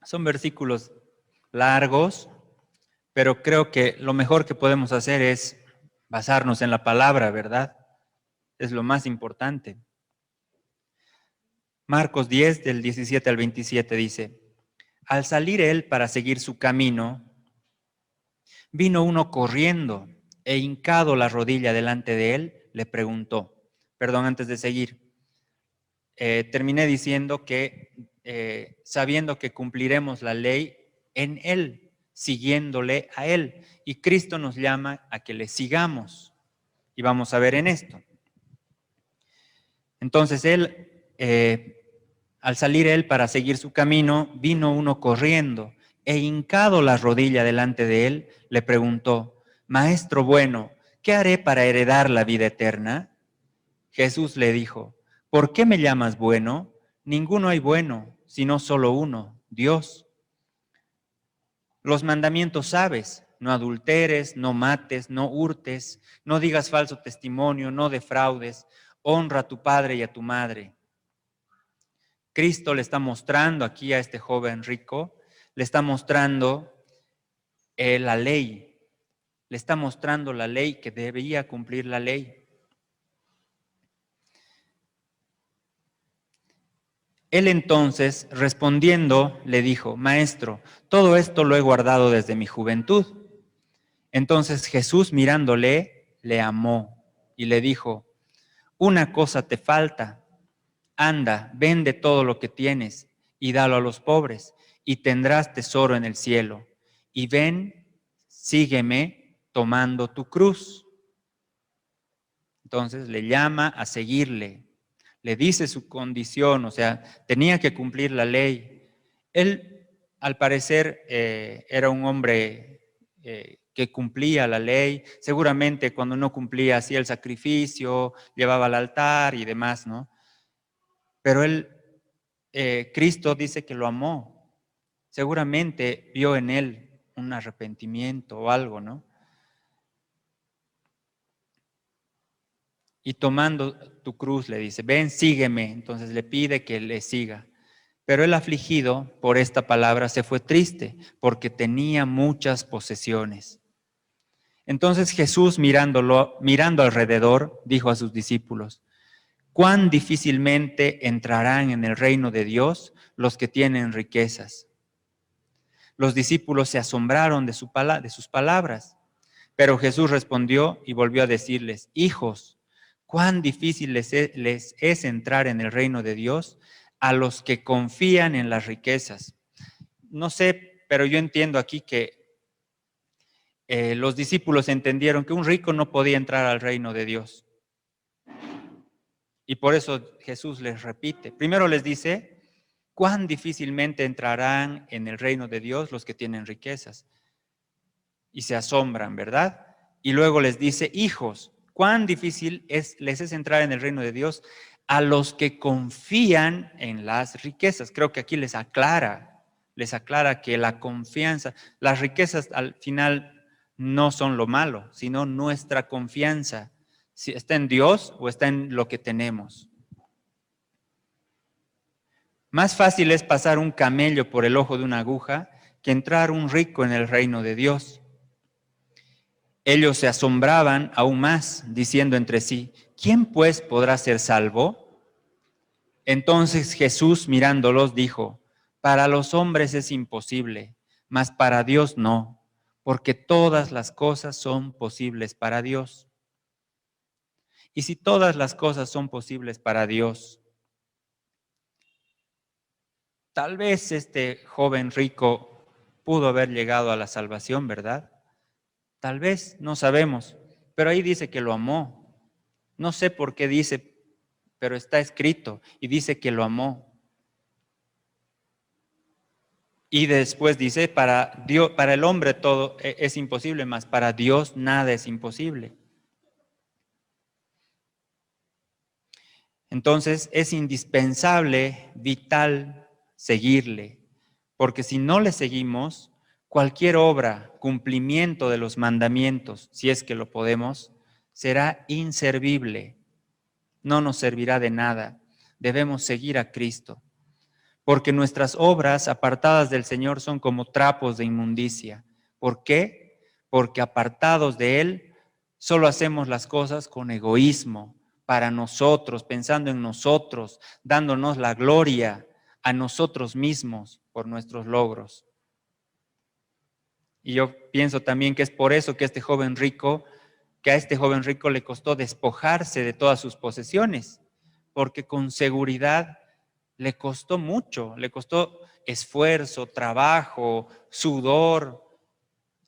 Son versículos largos, pero creo que lo mejor que podemos hacer es basarnos en la palabra, ¿verdad? Es lo más importante. Marcos 10 del 17 al 27 dice: Al salir él para seguir su camino, vino uno corriendo e hincado la rodilla delante de él, le preguntó. Perdón, antes de seguir, terminé diciendo que sabiendo que cumpliremos la ley en él, siguiéndole a él. Y Cristo nos llama a que le sigamos. Y vamos a ver en esto. Entonces al salir él para seguir su camino, vino uno corriendo e hincado la rodilla delante de él, le preguntó: Maestro bueno, ¿qué haré para heredar la vida eterna? Jesús le dijo: ¿por qué me llamas bueno? Ninguno hay bueno, sino solo uno, Dios. Los mandamientos sabes: no adulteres, no mates, no hurtes, no digas falso testimonio, no defraudes, honra a tu padre y a tu madre. Cristo le está mostrando aquí a este joven rico, le está mostrando la ley, le está mostrando la ley, que debía cumplir la ley. Él entonces, respondiendo, le dijo: Maestro, todo esto lo he guardado desde mi juventud. Entonces Jesús, mirándole, le amó y le dijo: una cosa te falta. Anda, vende todo lo que tienes y dalo a los pobres, y tendrás tesoro en el cielo. Y ven, sígueme tomando tu cruz. Entonces le llama a seguirle, le dice su condición, o sea, tenía que cumplir la ley. Él, al parecer, era un hombre que cumplía la ley. Seguramente cuando no cumplía hacía el sacrificio, llevaba al altar y demás, ¿no? Pero Cristo dice que lo amó. Seguramente vio en él un arrepentimiento o algo, ¿no? Y tomando tu cruz le dice: ven, sígueme. Entonces le pide que le siga. Pero el afligido por esta palabra se fue triste, porque tenía muchas posesiones. Entonces Jesús, mirando alrededor, dijo a sus discípulos: cuán difícilmente entrarán en el reino de Dios los que tienen riquezas. Los discípulos se asombraron de sus palabras, pero Jesús respondió y volvió a decirles: hijos, cuán difícil les es entrar en el reino de Dios a los que confían en las riquezas. No sé, pero yo entiendo aquí que los discípulos entendieron que un rico no podía entrar al reino de Dios. Y por eso Jesús les repite. Primero les dice: cuán difícilmente entrarán en el reino de Dios los que tienen riquezas. Y se asombran, ¿verdad? Y luego les dice: hijos, cuán difícil les es entrar en el reino de Dios a los que confían en las riquezas. Creo que aquí les aclara que la confianza, las riquezas al final no son lo malo, sino nuestra confianza, si está en Dios o está en lo que tenemos. Más fácil es pasar un camello por el ojo de una aguja que entrar un rico en el reino de Dios. Ellos se asombraban aún más, diciendo entre sí: ¿quién pues podrá ser salvo? Entonces Jesús, mirándolos, dijo: para los hombres es imposible, mas para Dios no, porque todas las cosas son posibles para Dios. Y si todas las cosas son posibles para Dios, tal vez este joven rico pudo haber llegado a la salvación, ¿verdad? Tal vez, no sabemos, pero ahí dice que lo amó. No sé por qué dice, pero está escrito y dice que lo amó. Y después dice: para Dios, para el hombre todo es imposible, mas para Dios nada es imposible. Entonces es indispensable, vital, seguirle, porque si no le seguimos, cualquier obra, cumplimiento de los mandamientos, si es que lo podemos, será inservible, no nos servirá de nada. Debemos seguir a Cristo, porque nuestras obras apartadas del Señor son como trapos de inmundicia. ¿Por qué? Porque apartados de Él, solo hacemos las cosas con egoísmo, para nosotros, pensando en nosotros, dándonos la gloria, a nosotros mismos por nuestros logros. Y yo pienso también que es por eso que a este joven rico le costó despojarse de todas sus posesiones, porque con seguridad le costó mucho, le costó esfuerzo, trabajo, sudor,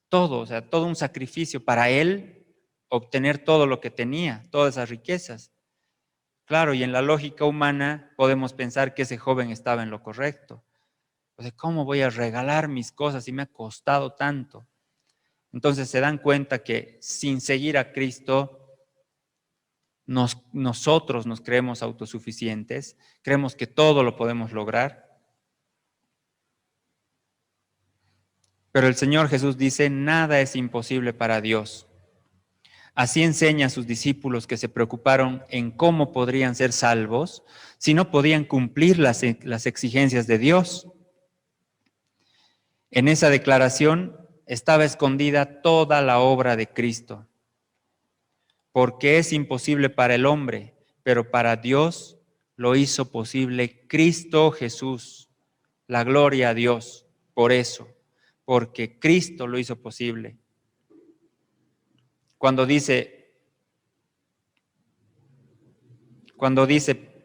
todo, o sea, todo un sacrificio para él obtener todo lo que tenía, todas esas riquezas. Claro, y en la lógica humana podemos pensar que ese joven estaba en lo correcto. O sea, ¿cómo voy a regalar mis cosas si me ha costado tanto? Entonces se dan cuenta que sin seguir a Cristo, nosotros nos creemos autosuficientes, creemos que todo lo podemos lograr. Pero el Señor Jesús dice, nada es imposible para Dios. Así enseña a sus discípulos que se preocuparon en cómo podrían ser salvos si no podían cumplir las exigencias de Dios. En esa declaración estaba escondida toda la obra de Cristo, porque es imposible para el hombre, pero para Dios lo hizo posible Cristo Jesús. La gloria a Dios por eso, porque Cristo lo hizo posible. Cuando dice,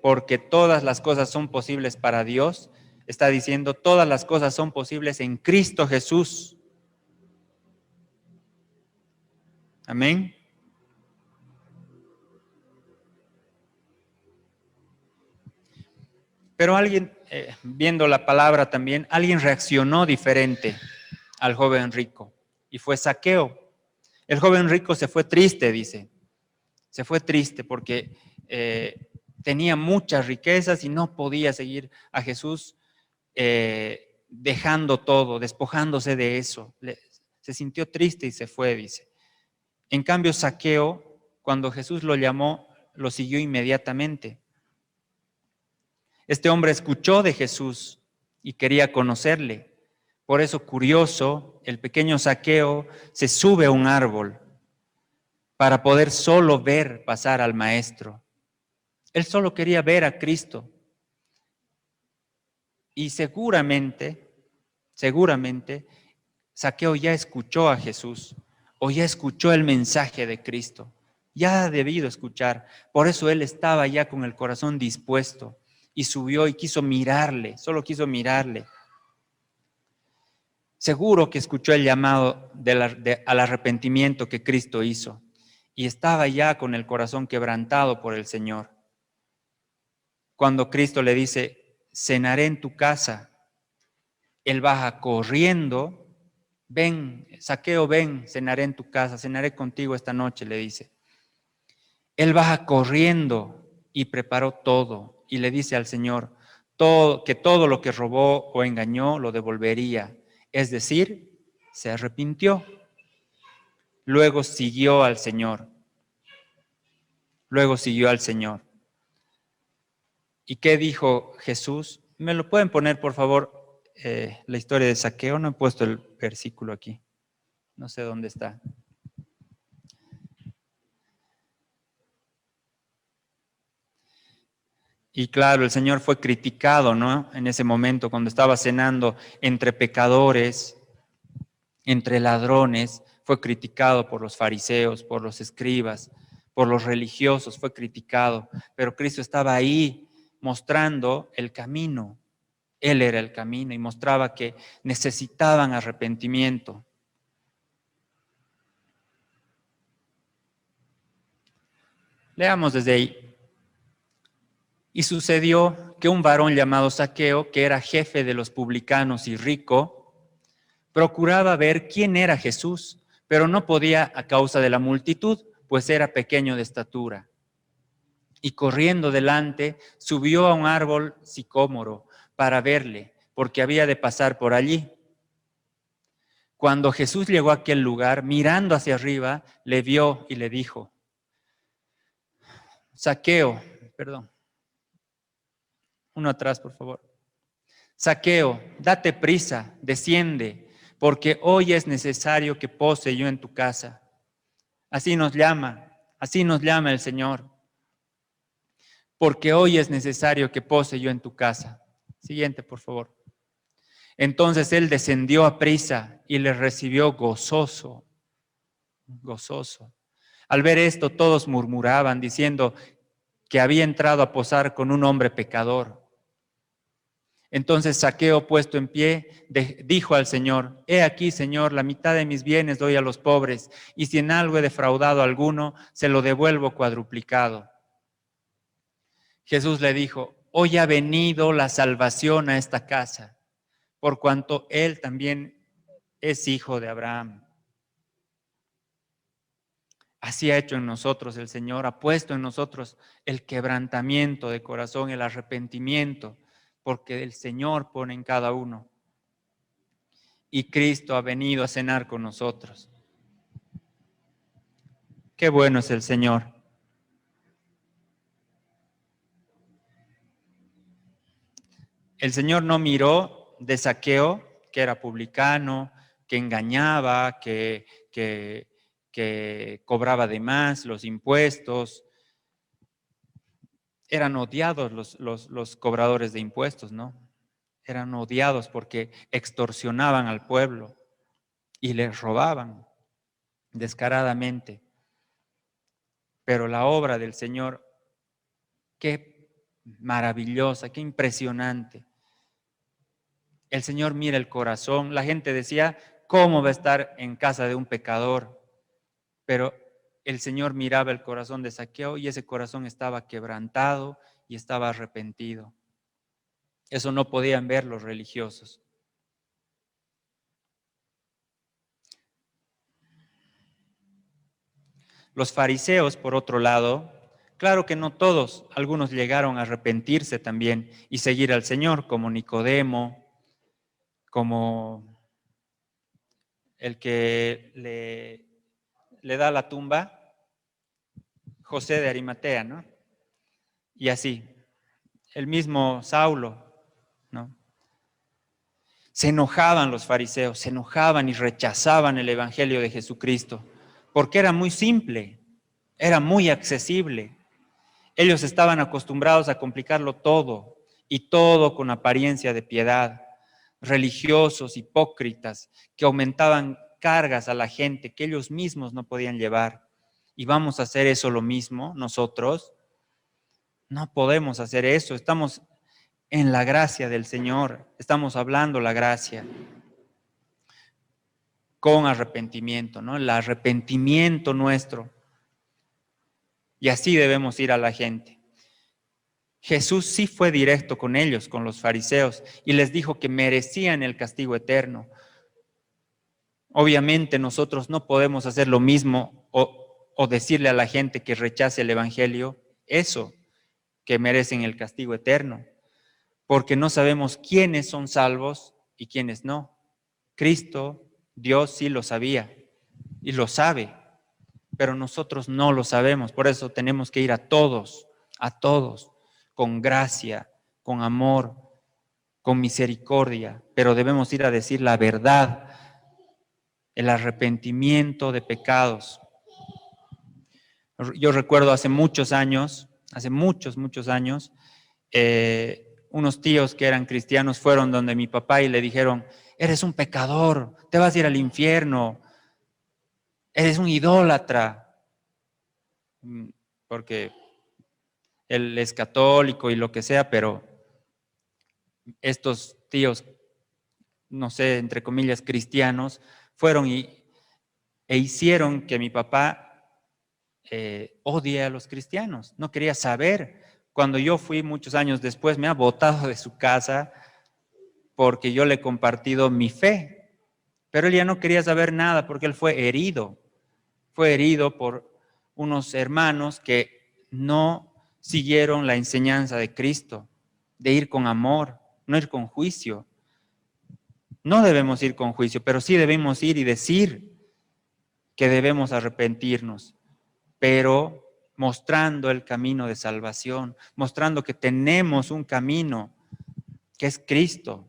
porque todas las cosas son posibles para Dios, está diciendo todas las cosas son posibles en Cristo Jesús. Amén. Pero alguien, viendo la palabra también, alguien reaccionó diferente al joven rico y fue Zaqueo. El joven rico se fue triste, dice. Se fue triste porque tenía muchas riquezas y no podía seguir a Jesús dejando todo, despojándose de eso. Se sintió triste y se fue, dice. En cambio, Zaqueo, cuando Jesús lo llamó, lo siguió inmediatamente. Este hombre escuchó de Jesús y quería conocerle. Por eso, curioso, el pequeño Zaqueo se sube a un árbol para poder solo ver pasar al Maestro. Él solo quería ver a Cristo. Y seguramente, Zaqueo ya escuchó a Jesús o ya escuchó el mensaje de Cristo. Ya ha debido escuchar. Por eso él estaba ya con el corazón dispuesto y subió y quiso mirarle, solo quiso mirarle. Seguro que escuchó el llamado al arrepentimiento que Cristo hizo y estaba ya con el corazón quebrantado por el Señor. Cuando Cristo le dice, cenaré en tu casa, él baja corriendo, ven, Zaqueo, ven, cenaré en tu casa, cenaré contigo esta noche, le dice. Él baja corriendo y preparó todo y le dice al Señor que todo lo que robó o engañó lo devolvería. Es decir, se arrepintió. Luego siguió al Señor. ¿Y qué dijo Jesús? ¿Me lo pueden poner, por favor, la historia de Zaqueo? No he puesto el versículo aquí. No sé dónde está. Y claro, el Señor fue criticado, ¿no? En ese momento, cuando estaba cenando entre pecadores, entre ladrones, fue criticado por los fariseos, por los escribas, por los religiosos, fue criticado. Pero Cristo estaba ahí mostrando el camino. Él era el camino y mostraba que necesitaban arrepentimiento. Leamos desde ahí. Y sucedió que un varón llamado Zaqueo, que era jefe de los publicanos y rico, procuraba ver quién era Jesús, pero no podía a causa de la multitud, pues era pequeño de estatura. Y corriendo delante, subió a un árbol sicómoro para verle, porque había de pasar por allí. Cuando Jesús llegó a aquel lugar, mirando hacia arriba, le vio y le dijo, Zaqueo, uno atrás, por favor. Zaqueo, date prisa, desciende, porque hoy es necesario que pose yo en tu casa. Así nos llama el Señor. Porque hoy es necesario que pose yo en tu casa. Siguiente, por favor. Entonces él descendió a prisa y le recibió gozoso, gozoso. Al ver esto, todos murmuraban, diciendo que había entrado a posar con un hombre pecador. Entonces Zaqueo, puesto en pie, dijo al Señor: He aquí, Señor, la mitad de mis bienes doy a los pobres, y si en algo he defraudado a alguno, se lo devuelvo cuadruplicado. Jesús le dijo: Hoy ha venido la salvación a esta casa, por cuanto él también es hijo de Abraham. Así ha hecho en nosotros el Señor, ha puesto en nosotros el quebrantamiento de corazón, el arrepentimiento, porque el Señor pone en cada uno. Y Cristo ha venido a cenar con nosotros. Qué bueno es el Señor. El Señor no miró de Zaqueo, que era publicano, que engañaba, que cobraba de más los impuestos. Eran odiados los cobradores de impuestos, ¿no? Eran odiados porque extorsionaban al pueblo y les robaban descaradamente. Pero la obra del Señor, qué maravillosa, qué impresionante. El Señor mira el corazón. La gente decía: ¿cómo va a estar en casa de un pecador? Pero el Señor miraba el corazón de Zaqueo y ese corazón estaba quebrantado y estaba arrepentido. Eso no podían ver los religiosos. Los fariseos, por otro lado, claro que no todos, algunos llegaron a arrepentirse también y seguir al Señor, como Nicodemo, como el que le da la tumba, José de Arimatea, ¿no? Y así, el mismo Saulo, ¿no? Se enojaban los fariseos, se enojaban y rechazaban el evangelio de Jesucristo, porque era muy simple, era muy accesible. Ellos estaban acostumbrados a complicarlo todo, y todo con apariencia de piedad. Religiosos, hipócritas, que aumentaban cargas a la gente que ellos mismos no podían llevar. ¿Y vamos a hacer eso lo mismo nosotros? No podemos hacer eso. Estamos en la gracia del Señor. Estamos hablando la gracia con arrepentimiento, ¿no? El arrepentimiento nuestro. Y así debemos ir a la gente. Jesús sí fue directo con ellos, con los fariseos, y les dijo que merecían el castigo eterno. Obviamente nosotros no podemos hacer lo mismo o decirle a la gente que rechace el evangelio eso, que merecen el castigo eterno, porque no sabemos quiénes son salvos y quiénes no. Cristo, Dios sí lo sabía y lo sabe, pero nosotros no lo sabemos. Por eso tenemos que ir a todos, con gracia, con amor, con misericordia, pero debemos ir a decir la verdad, el arrepentimiento de pecados. Yo recuerdo hace muchos años, unos tíos que eran cristianos fueron donde mi papá y le dijeron: eres un pecador, te vas a ir al infierno, eres un idólatra, porque él es católico y lo que sea, pero estos tíos, no sé, entre comillas, cristianos, fueron e hicieron que mi papá odie a los cristianos. No quería saber. Cuando yo fui muchos años después, me ha botado de su casa porque yo le he compartido mi fe. Pero él ya no quería saber nada porque él fue herido. Fue herido por unos hermanos que no siguieron la enseñanza de Cristo, de ir con amor, no ir con juicio. No debemos ir con juicio, pero sí debemos ir y decir que debemos arrepentirnos, pero mostrando el camino de salvación, mostrando que tenemos un camino que es Cristo.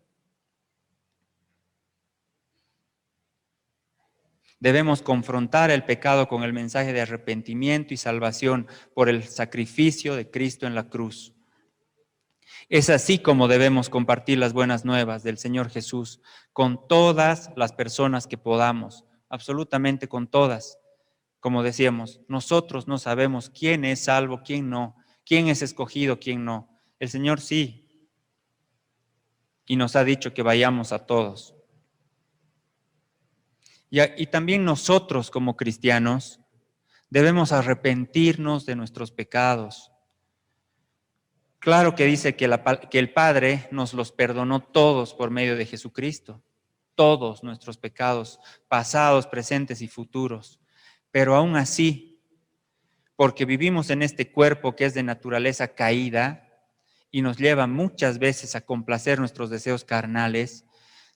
Debemos confrontar el pecado con el mensaje de arrepentimiento y salvación por el sacrificio de Cristo en la cruz. Es así como debemos compartir las buenas nuevas del Señor Jesús con todas las personas que podamos, absolutamente con todas. Como decíamos, nosotros no sabemos quién es salvo, quién no, quién es escogido, quién no. El Señor sí, y nos ha dicho que vayamos a todos. Y también nosotros como cristianos debemos arrepentirnos de nuestros pecados. Claro que dice que el Padre nos los perdonó todos por medio de Jesucristo, todos nuestros pecados, pasados, presentes y futuros. Pero aún así, porque vivimos en este cuerpo que es de naturaleza caída y nos lleva muchas veces a complacer nuestros deseos carnales,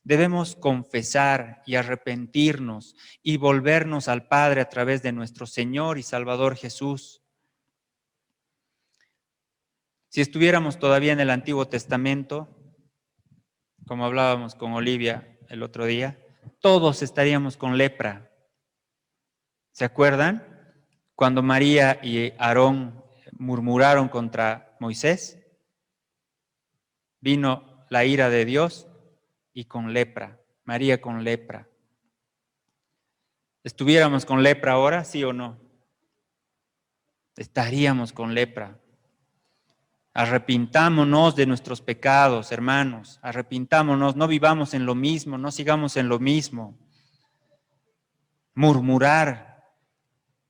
debemos confesar y arrepentirnos y volvernos al Padre a través de nuestro Señor y Salvador Jesús. Si estuviéramos todavía en el Antiguo Testamento, como hablábamos con Olivia el otro día, todos estaríamos con lepra. ¿Se acuerdan? Cuando María y Aarón murmuraron contra Moisés, vino la ira de Dios y con lepra, María con lepra. ¿Estuviéramos con lepra ahora, sí o no? Estaríamos con lepra. Arrepintámonos de nuestros pecados, hermanos. Arrepintámonos, no vivamos en lo mismo, no sigamos en lo mismo. Murmurar.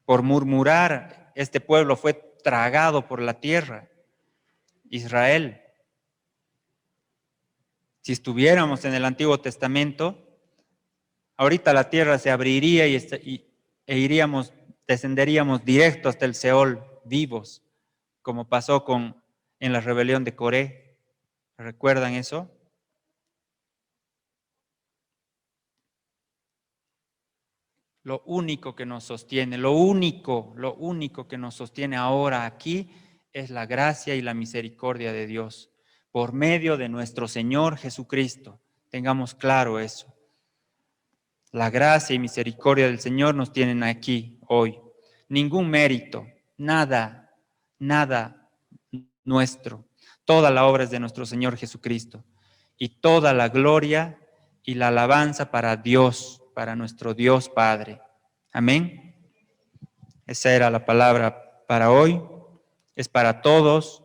Por murmurar, este pueblo fue tragado por la tierra. Israel. Si estuviéramos en el Antiguo Testamento, ahorita la tierra se abriría descenderíamos directo hasta el Seol, vivos, como pasó en la rebelión de Coré. ¿Recuerdan eso? Lo único que nos sostiene, lo único que nos sostiene ahora aquí es la gracia y la misericordia de Dios, por medio de nuestro Señor Jesucristo. Tengamos claro eso. La gracia y misericordia del Señor nos tienen aquí hoy. Ningún mérito, nada nuestro. Toda la obra es de nuestro Señor Jesucristo. Y toda la gloria y la alabanza para Dios, para nuestro Dios Padre. Amén. Esa era la palabra para hoy. Es para todos.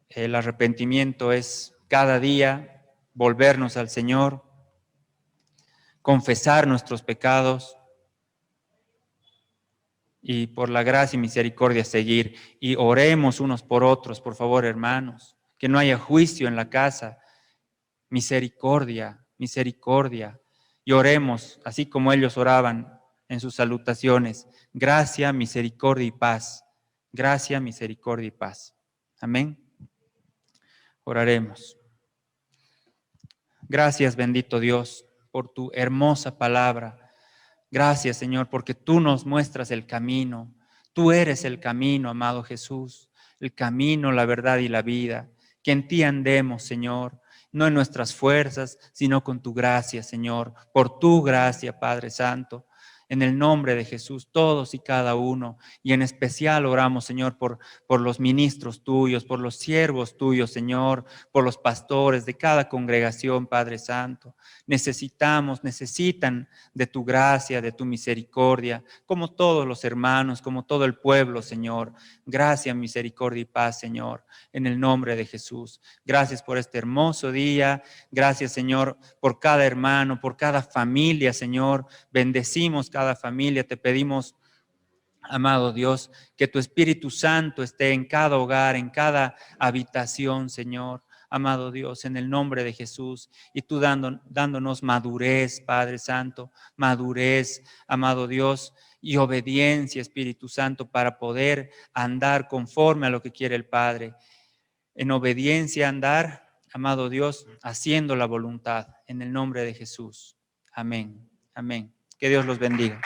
El arrepentimiento es cada día volvernos al Señor, confesar nuestros pecados y por la gracia y misericordia seguir. Y oremos unos por otros, por favor, hermanos, que no haya juicio en la casa. Misericordia, misericordia. Y oremos, así como ellos oraban en sus salutaciones. Gracia, misericordia y paz. Gracia, misericordia y paz. Amén. Oraremos. Gracias, bendito Dios, por tu hermosa palabra. Gracias, Señor, porque tú nos muestras el camino. Tú eres el camino, amado Jesús, el camino, la verdad y la vida. Que en ti andemos, Señor, no en nuestras fuerzas, sino con tu gracia, Señor, por tu gracia, Padre Santo. En el nombre de Jesús, todos y cada uno, y en especial oramos, Señor, por los ministros tuyos, por los siervos tuyos, Señor, por los pastores de cada congregación, Padre Santo. Necesitan de tu gracia, de tu misericordia, como todos los hermanos, como todo el pueblo, Señor. Gracia, misericordia y paz, Señor, en el nombre de Jesús. Gracias por este hermoso día. Gracias, Señor, por cada hermano, por cada familia, Señor. Bendecimos cada familia. Te pedimos, amado Dios, que tu Espíritu Santo esté en cada hogar, en cada habitación, Señor. Amado Dios, en el nombre de Jesús, y tú dándonos madurez, Padre Santo, madurez, amado Dios, y obediencia, Espíritu Santo, para poder andar conforme a lo que quiere el Padre. En obediencia andar, amado Dios, haciendo la voluntad, en el nombre de Jesús. Amén, amén. Que Dios los bendiga.